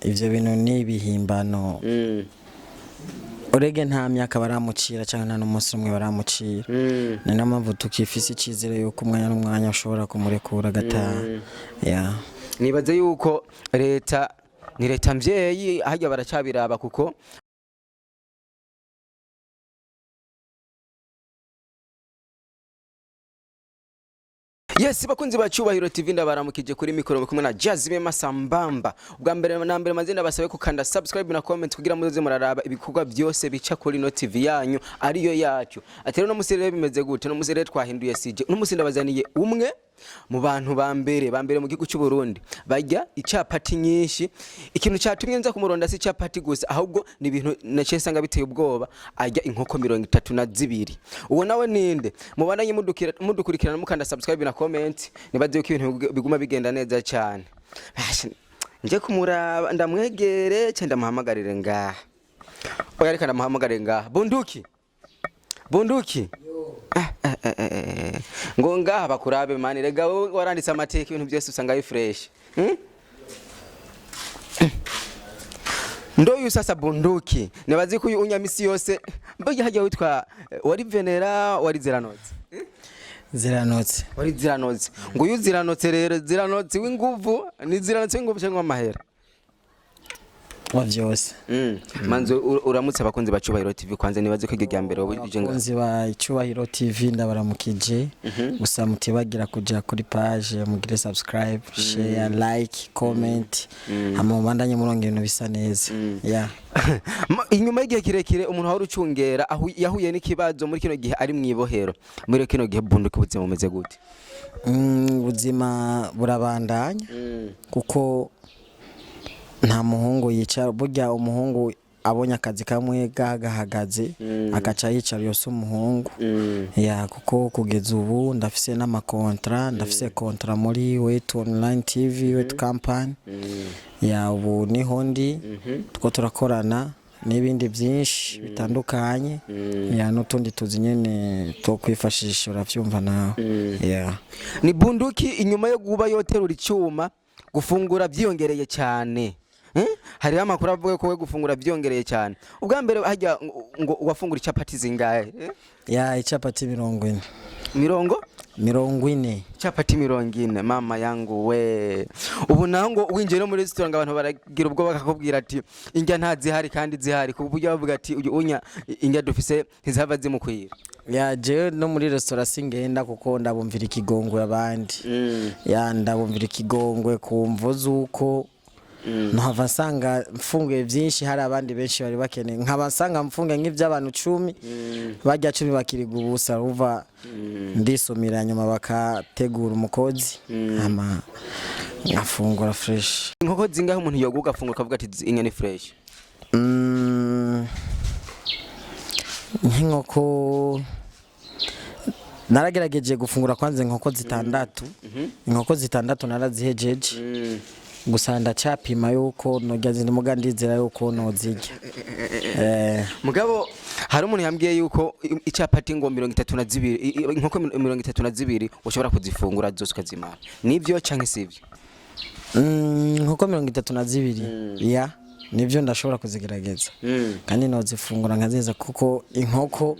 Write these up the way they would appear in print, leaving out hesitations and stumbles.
ivyo bintu ni bihimbano olegue nta myaka baramucira cyangwa nta n'umunsi umwe baramucira ni na mpamvu tukifise icizere yuko umwanya n'umwanya ushobora kumurekura gataha nibaze yuko leta ni leta mvyeyi hajya baracabiraba kuko Yes, bakunzi ba Cyubahiro TV ndabaramukije kuri mikoro kumwe na Jazime Masambamba. Ubwa mbere na mbere mazina basabe kukanda subscribe na comment kugira muze muraraba ibikorwa byose bica kuri no TV yanyu ariyo yacu. Atero no musirere bimeze gute no musirere twahinduye sije. No musinda bazaniye umwe mu bantu bambere mu gihugu cy'u Burundi bajya icapati nyinshi. Ikintu cyatumye nza kumuronda si icapati gusa ahubwo ni ibintu nace sanga biteye ubwoba ajya inkoko 32. Uwo nawe ninde mubandanye mudukurikirana mukanda subscribe na comment nibaze yuko ibintu biguma bigenda neza cyane. Nje kumuraba ndamwegere cyenda muhamagarire ngaha. Oya reka ndamuhamagarire ngaha. Bunduki ngo ngaha bakurabe mani rega waranditse amateka ibintu byose usanga fresh ndo yusasa Bunduki nibazi ko unyamisi yose mbaye hajya witwa wari venera wari ziranotse wari ziranotse ngo uziranotse rero ziranotse w'inguvu ni ziranotse w'inguvu cyangwa amahera wa vyose manzo uramutse abakunzi ba Cyubahiro TV kwanze nibaze ko igya mbere ubuje ngo abakunzi ba Cyubahiro TV ndabaramukije gusa mutibagira kuja kuri page mugire subscribe share like comment hamubandanye murongo ibintu bisa neza inyuma y'igihe kirekire umuntu wari ucungera yahuye n'ikibazo muri kino gihe ari mwibohero muri kino gihe Bunduki ubuzima bumeze gute ubuzima burabandanya kuko nta muhungu yicara burya umuhungu abonye akazi kamwe gahagaze akaca yicara yose umuhungu kuko kugeza ubu ndafise n'amakontra ndafise kontra muri Wetu Online TV Wetu Company ubu niho ndi two turakorana n'ibindi byinshi bitandukanye n'utundi tuzi nyene two kwifashisha uravyumva nawe ni Bunduki inyuma yo guba yoterura icyuma gufungura byiyongereye cyane hari amakuru avuga ko we gufungura byongereye cyane ubwa mbere hajya ngo wafungura icapati zingahe icapati 40 icapati 40 mama yangu we ubu nango winjiye no muri restaurant abantu baragira ubwo bakakubwira ati injya ntazihari kandi zihari ku buryo bavuga ati unya injya dufise ntizava zimukwira je no muri restaurant singenda kuko ndabumvira ikigongwe abandi ndabumvira ikigongwe kumvo zuko Nhava sanga mfunge byinshi hari abandi benshi bari bakeneye nkabasanga mfunge nk'ivy'abantu 10 bajya 10 bakiriga ubusa ruva ndisomira nyuma bakategura umukozi ama afungura fresh inkoko zingahe umuntu yoguga afungura kavuga ati inyani fresh inkoko naragerageje gufungura kwanze inkoko zitandatu narazihejeje gusa ndacapima yuko nojya zindi mugandizira yuko nozijya mugabo hari umuntu yambwiye yuko icapati ngo 32 inkoko 32 ushobora kuzifungura zose ukazimara nivyo canke sivyo inkoko 32 nivyo ndashobora kuzigerageza kandi nozifungura nkazeza kuko inkoko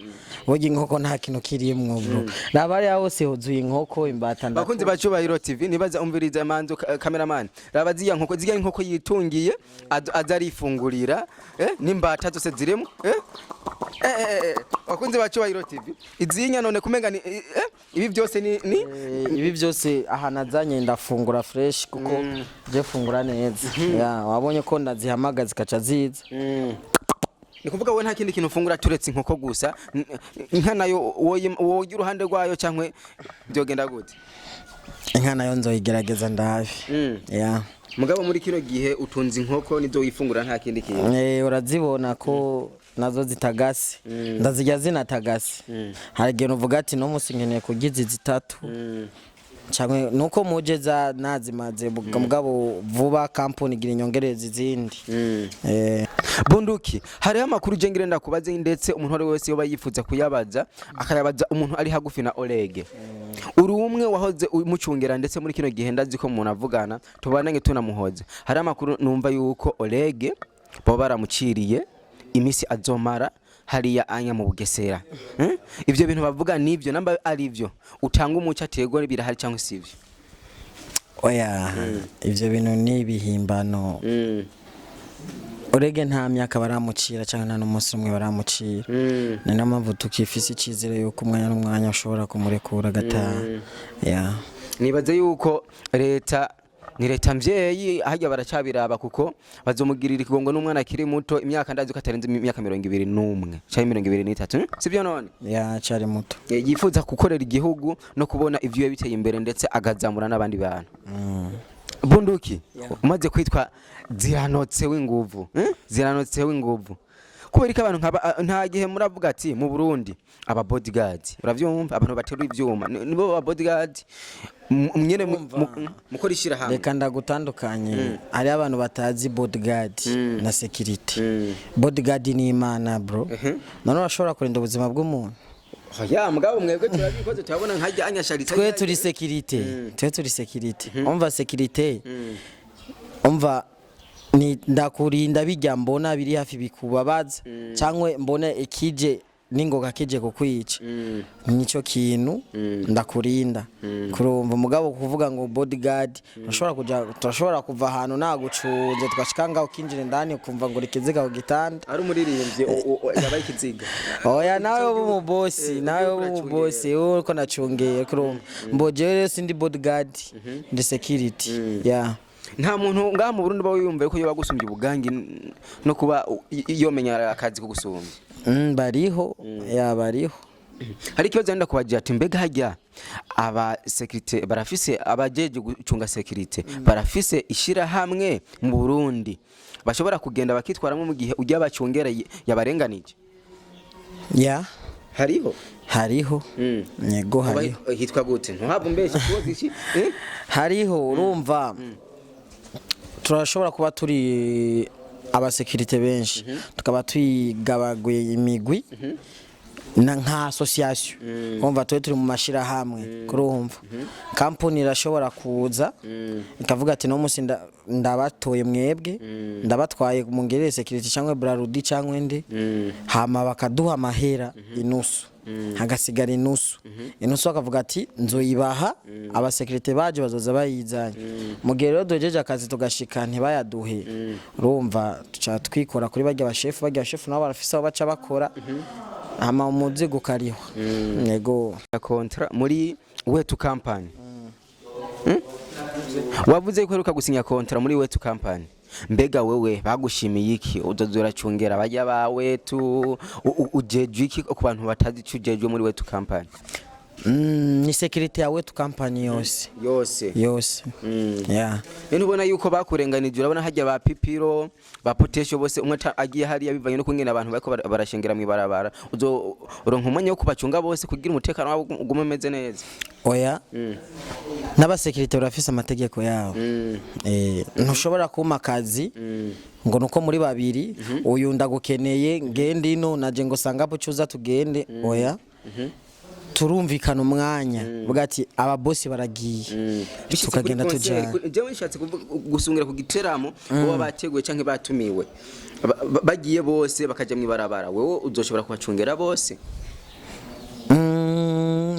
bogi inkoko nta kintu kirimwo bro nabari hose huzuye inkoko imbata ndako bakunzi ba Cyubahiro TV nibaza umviriza manzo cameraman rabazi ya nkoko ziga inkoko yitungiye azarifungurira n'imbata zose zirimo bakunzi ba Cyubahiro TV izinya none kumenga ni ibi byose ni ibi byose ahanazanye ndafungura fresh kuko je fungura neza wabonye ko ndazihamaga zikaca ziza ni kuvuga we nta kindi kintu ufungura turetse inkoko gusa inka nayo wogira uruhande rwayo cyangwe byogenda gute inka nayo nzoyigerageza ndahafi mugabo muri kino gihe utunze inkoko nizo wifungura nta kindi kintu urazibona ko nazo zitagase ndazijya zinatagase hari igihe uvuga ati no musi nkeneye kugiza zitatu cyangwa nuko mujeza nazimaze mugabo vuba company gira inyongereza izindi. Bunduki hariho amakuru je ngirenda kubaze ndetse umuntu wari wese yoba yifuza kuyabaza akayabaza umuntu ari hagufi na Olegue. Uri umwe wahoze umucungera ndetse muri kino gihe ndazi ko umuntu avugana tubananye tunamuhoze. Hari amakuru numva yuko Olegue baba baramuciriye imisi azomara hariya anya mu Bugesera. Ivyo bintu bavuga nivyo namba ari byo utanga umuco ategwa birahari cyangwa sivyo? Oya ivyo bintu ni bihimbano. Olegue nta myaka baramucira cyangwa nta n'umunsi umwe baramucira. Ni na mpamvu tukifise ikizere yuko umwanya n'umwanya ushobora kumurekura gataha. Nibaze yuko leta mvyeyi hajya baracabiraba kuko bazomugirira ikigongwe n'umwana akiri muto imyaka ndazi ko atarenze imyaka 21 cyangwa 23 sivyo none cyari muto yifuza gukorera igihugu no kubona ivyo biteye imbere ndetse agazamura n'abandi bantu. Bunduki umaze kwitwa ziranotse w'inguvu ziranotse w'inguvu kubera ko abantu nta gihe muravuga ati mu Burundi aba bodyguard uravyumva abantu baterura ivyuma nibo ba bodyguard mwene mukora ishira hamwe. Reka ndagutandukanye ari abantu batazi bodyguard na security. Bodyguard ni imana bro none urashobora kurinda ubuzima bw'umuntu. Mugabo mwebwe turabikoze turabona nkajya anyasharitse twe turi security umva security umva ni ndakurinda bijya mbona biri hafi bikubabaza cyangwa mbona ikije ningoga kije kukwica nico kintu ndakurinda kurumva mugabo kuvuga ngo bodyguard turashobora kuva ahantu nagucunze twashikanga ukinjira ndani ukumva ngo rikiziga ku gitanda ari umuririmbye yabaye ikiziga. Oya nawe bo mu boss uko nacungeye kurumva mbojere sindi bodyguard ndi security. Nta muntu ngaha mu Burundi bawiyumva ko yoba gusumbye ubugangi no kuba yomenya akazi ko gusumbya. Bariho bariho. Hari ikibazo ndenda kubagira ati mbega hajya aba security barafise abajeje gucunga security barafise ishira hamwe mu Burundi bashobora kugenda bakitwaramo mu gihe ujya bacungera yabarenganije. Hariho yego hariho hitwa gute ntuhabwe mbeshye kubaza iki hariho urumva turashobora kuba turi abasekirite benshi tukaba twigabaguye imigwi na nka association umva turi mu mashira hamwe kurumva company irashobora kuza ikavuga ati no musi ndabatoye mwebwe ndabatwaye mu ngere security cyangwa brarudi cyangwa ndi hama bakaduha amahera inusu hagasigara inusu akavuga ati nzoyibaha abasekirite baje bazoza bayizanye mu gihe rero dojeje akazi tugashika ntibayaduhe urumva tuca twikora kuri bajya abashefu nabo barafisa aho baca bakora hama umuzigo kariho yego kontra muri wetu company wavuze ko uheruka gusinya kontra muri wetu company mbega wewe bagushimiye iki uzozura cungera bajya ba wetu ujeje iki ku bantu batazi cujejwe muri wetu company? Ni security ya wetu company yose nene ubona yuko bakurenganije urabona hajya ba pipiro ba potesho bose umwe agiye hari yabivanye no kungena abantu bariko barashengera mu barabara uzo uronka umwanya wo kubacunga bose kugira umutekano wabo ugume meze neza. Oya n'aba security barafise amategeko yabo ntushobora kuma kazi ngo nuko muri babiri uyu ndagukeneye ngende ino naje ngo sangapo cyuza tugende oya turumvikana umwanya bugati aba boss baragiye tukagenda tujana. Jewe nshatse gusungira ku giteramo bo bateguye canke batumiwe bagiye bose bakaja mu barabara wewe uzoshobora kubacungera bose?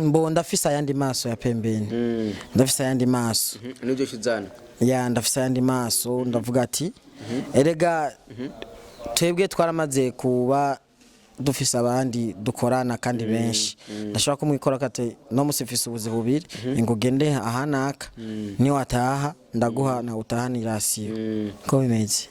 Mbo ndafisa yandi maso ya pembeni ndafisa yandi maso n'ibyo shuzana ndafisa yandi maso ndavuga ati erega twebwe twaramaze kuba dufise abandi dukorana kandi benshi ndashobora kumwikora kate no musifise ubuzi bubiri ingugende ahanaka ni wataha ndaguha na utahani rasiyo ko bimeze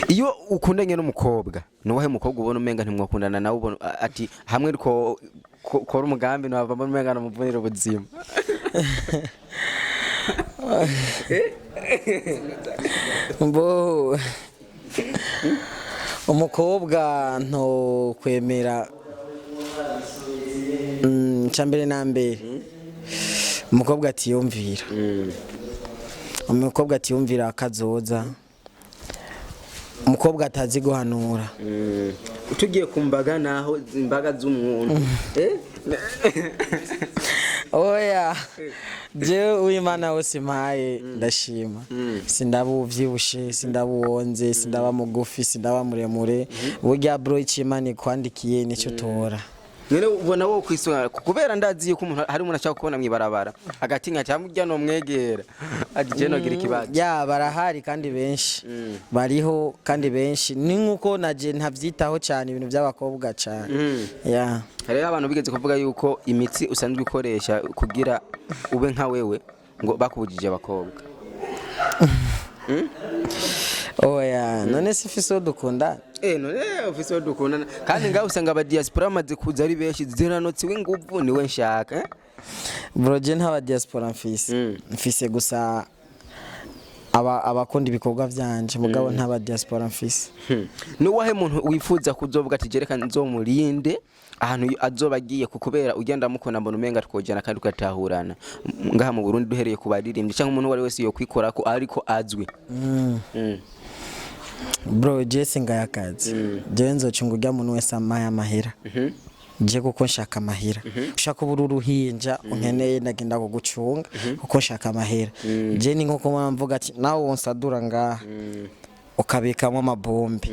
iyo ukundanye n'umukobwa nuwahe mukobwa ubona umenga ntimwakundana nawe ubona ati hamwe ko kora umugambi nava mu umenga namuvunira ubuzima mbo umukobwa nto kwemera cyambere na mbere umukobwa atiyumvira umukobwa atiyumvira akazoza umukobwa atazi guhanura utugiye kumbaga naho imbaga z'umuntu oya je uwimana wose mpaye ndashima sindabuvyibushe sindabuwonze sindaba mugufi sindaba muremure burya bro ikimani kwandikiye nicyo tora Nene ubona wo kwisonga kubera ndazi yuko umuntu hari umuntu ashaka kubona mwibarabara agatinya cyamujya no mwegera ati je no gira kibazo ya barahari kandi benshi bariho kandi benshi ni nkuko naje ntavyitaho cyane ibintu by'abakobwa cyane ya hari abantu bigeze kuvuga yuko imitsi usanzwe ukoresha kugira ube nka wewe ngo bakubujije abakobwa oya none sifise dukunda none ofisi dukundana kandi ngaho usanga aba diaspora amaze kuza ari benshi ziranotsi w'inguvu niwe nshaka bro je ntaba diaspora mfise gusa abakunda ibikorwa byanje mugabo ntaba diaspora mfise nuwahe muntu wifuza kuzovuga ati jereka nzomurinde ahantu azobagiye kukubera ugenda mukona mbona umenga twojana kandi ukatahurana ngaha mu Burundi duhereye kubaririmbye cyangwa umuntu wari wese yo kwikora ko ariko azwi bro je singa yakazi je nzocunga ujya muntu wese amaye amahera je kuko nshaka amahera ushaka ubururuhinja unkeneye ndagenda kugucunga kuko nshaka amahera je ni nkuko mvuga ati nawe wonsadura ngaha ukabikamo amabombe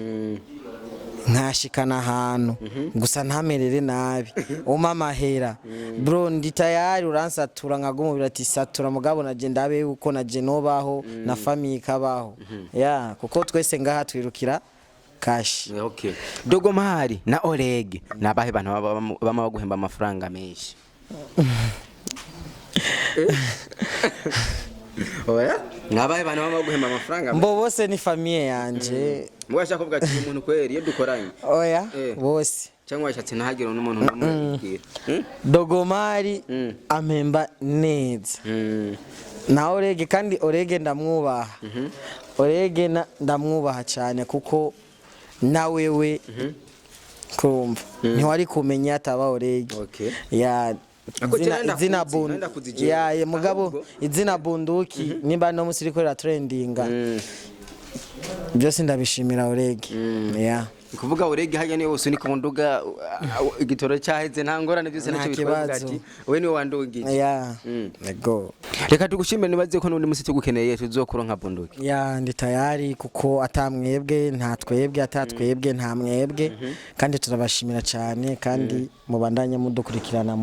nkashikana ahantu gusa ntamerere nabi uma mahera bro ndi tayari uransatura nkagumubira ati satura mugabo naje ndabe uko naje nobaho na family kabaho ya kuko twese ngaha twirukira cash okay Dogomari na Olegue nabahe bantu bama baguhemba amafaranga menshi oya nabahe bantu bama baguhemba amafaranga mbo bose ni famille yanje mwashaka kuvuga ati umuntu kweri iyo dukoranye oya bose cyangwa washatse ntahagire n'umuntu n'umwe Dogomari amemba neza na Olegue kandi Olegue ndamwubaha Olegue ndamwubaha cyane kuko na wewe kumva ntiwari kumenya ataba Olegue ya izina Bunduki ya mugabo izina Bunduki nimba no musiri ko trendinga byose ndabishimira Olegue ya kuvuga Olegue hajya niyo wose ni kumunduga igitoro cyaheze nta ngorane byose nacyo bitwaga ati we ni wandugije ya nego reka tugushimire nibaze ko n'undi musi tugukeneye tuzokura nka Bunduki ya ndi tayari kuko atamwebwe nta twebwe atatwebwe nta mwebwe kandi turabashimira cyane kandi mubandanye mudukurikirana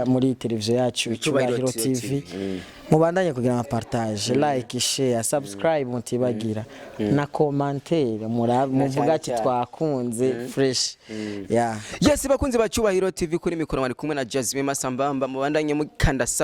muri televiziyo yacu Turahari TV mubandanye kugira ama partage like share subscribe mutibagira na commentaire muvuga ati twakunze fresh ya yes bakunze ba Turahari TV kuri mikoro mari kumwe na Jasmine Masambamba mubandanye mukanda